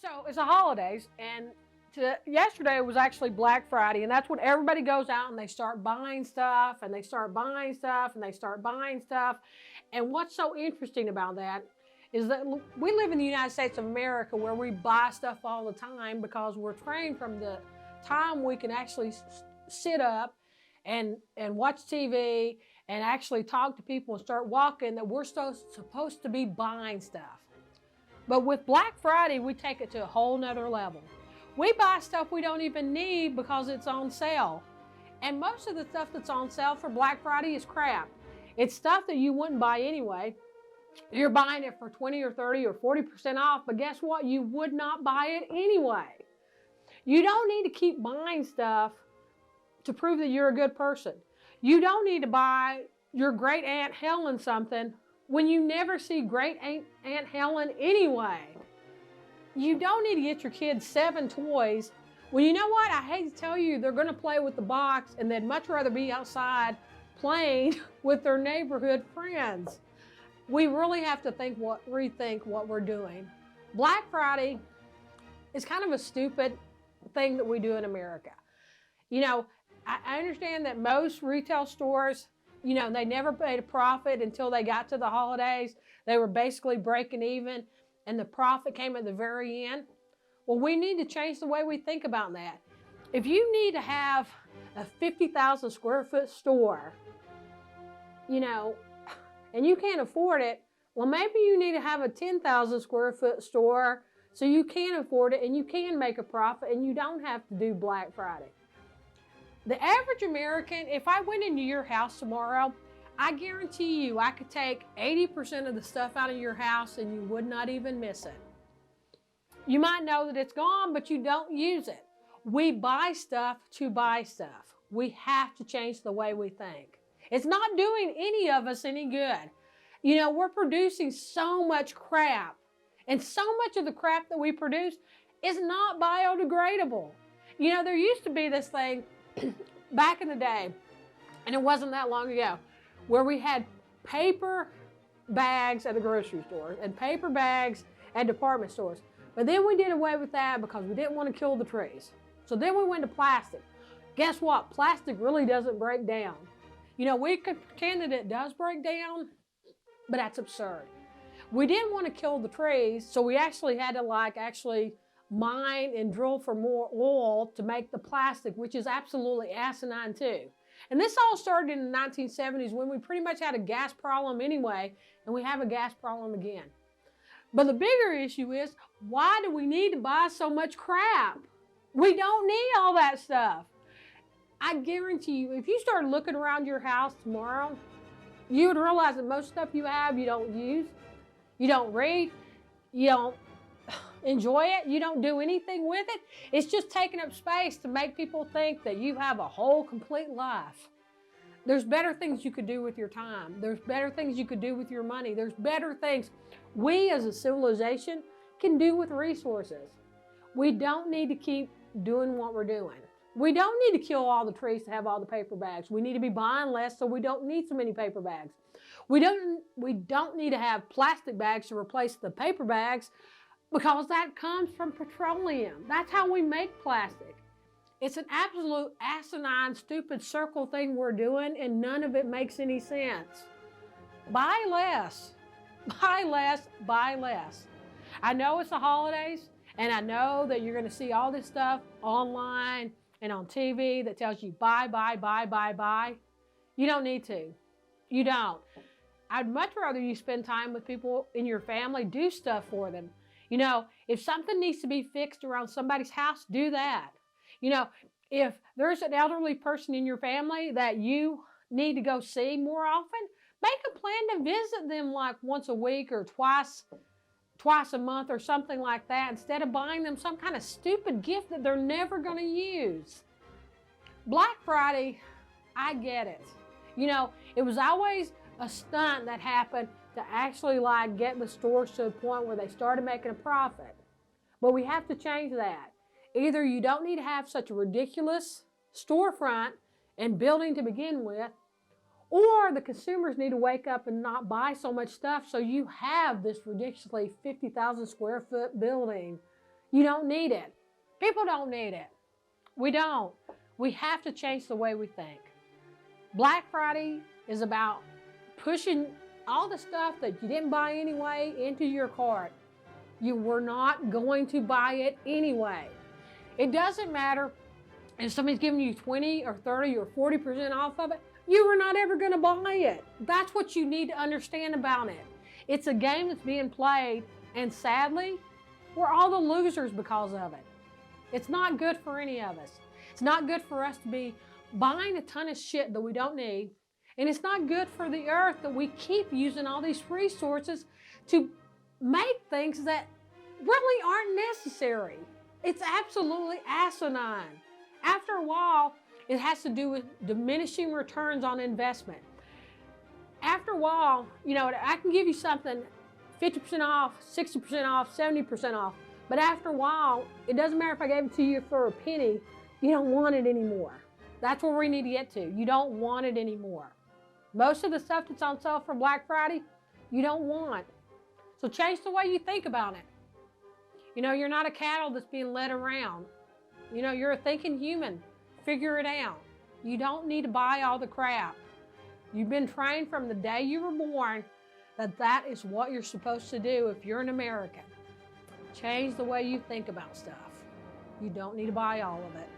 So it's the holidays, and yesterday was actually Black Friday, and that's when everybody goes out and they start buying stuff, and they start buying stuff, and they start buying stuff. And what's so interesting about that is that we live in the United States of America where we buy stuff all the time because we're trained from the time we can actually sit up and watch TV and actually talk to people and start walking that we're supposed to be buying stuff. But with Black Friday, we take it to a whole nother level. We buy stuff we don't even need because it's on sale. And most of the stuff that's on sale for Black Friday is crap. It's stuff that you wouldn't buy anyway. You're buying it for 20 or 30 or 40% off, but guess what? You would not buy it anyway. You don't need to keep buying stuff to prove that you're a good person. You don't need to buy your great Aunt Helen something when you never see great Aunt Helen anyway. You don't need to get your kids 7 toys when you know what? I hate to tell you, they're going to play with the box and they'd much rather be outside playing with their neighborhood friends. We really have to rethink what we're doing. Black Friday is kind of a stupid thing that we do in America. You know, I understand that most retail stores, you know, they never made a profit until they got to the holidays. They were basically breaking even, and the profit came at the very end. Well, we need to change the way we think about that. If you need to have a 50,000 square foot store, you know, and you can't afford it, well, maybe you need to have a 10,000 square foot store so you can afford it and you can make a profit and you don't have to do Black Friday. The average American, if I went into your house tomorrow, I guarantee you I could take 80% of the stuff out of your house and you would not even miss it. You might know that it's gone, but you don't use it. We buy stuff to buy stuff. We have to change the way we think. It's not doing any of us any good. You know, we're producing so much crap, and so much of the crap that we produce is not biodegradable. You know, there used to be this thing back in the day, and it wasn't that long ago, where we had paper bags at the grocery store and paper bags at department stores. But then we did away with that because we didn't want to kill the trees. So then we went to plastic. Guess what? Plastic really doesn't break down. You know, we could pretend that it does break down, but that's absurd. We didn't want to kill the trees, so we actually had to mine and drill for more oil to make the plastic, which is absolutely asinine too. And this all started in the 1970s when we pretty much had a gas problem anyway, and we have a gas problem again. But the bigger issue is, why do we need to buy so much crap? We don't need all that stuff. I guarantee you, if you start looking around your house tomorrow, you would realize that most stuff you have, you don't use, you don't read, you don't enjoy it, you don't do anything with it. It's just taking up space to make people think that you have a whole complete life. There's better things you could do with your time. There's better things you could do with your money. There's better things we as a civilization can do with resources. We don't need to keep doing what we're doing. We don't need to kill all the trees to have all the paper bags. We need to be buying less so we don't need so many paper bags. We don't need to have plastic bags to replace the paper bags because that comes from petroleum. That's how we make plastic. It's an absolute asinine, stupid circle thing we're doing, and none of it makes any sense. Buy less. Buy less, buy less. I know it's the holidays, and I know that you're going to see all this stuff online and on TV that tells you buy, buy, buy, buy, buy. You don't need to. You don't. I'd much rather you spend time with people in your family, do stuff for them. You know, if something needs to be fixed around somebody's house, do that. You know, if there's an elderly person in your family that you need to go see more often, make a plan to visit them like once a week or twice a month or something like that, instead of buying them some kind of stupid gift that they're never going to use. Black Friday, I get it. You know, it was always a stunt that happened to actually get the stores to a point where they started making a profit. But we have to change that. Either you don't need to have such a ridiculous storefront and building to begin with, or the consumers need to wake up and not buy so much stuff so you have this ridiculously 50,000 square foot building. You don't need it. People don't need it. We don't. We have to change the way we think. Black Friday is about pushing all the stuff that you didn't buy anyway into your cart. You were not going to buy it anyway. It doesn't matter if somebody's giving you 20 or 30 or 40% off of it. You were not ever going to buy it. That's what you need to understand about it. It's a game that's being played, and sadly, we're all the losers because of it. It's not good for any of us. It's not good for us to be buying a ton of shit that we don't need. And it's not good for the earth that we keep using all these resources to make things that really aren't necessary. It's absolutely asinine. After a while, it has to do with diminishing returns on investment. After a while, I can give you something 50% off, 60% off, 70% off. But after a while, it doesn't matter if I gave it to you for a penny, you don't want it anymore. That's where we need to get to. You don't want it anymore. Most of the stuff that's on sale for Black Friday, you don't want. So change the way you think about it. You're not a cattle that's being led around. You're a thinking human. Figure it out. You don't need to buy all the crap. You've been trained from the day you were born that is what you're supposed to do if you're an American. Change the way you think about stuff. You don't need to buy all of it.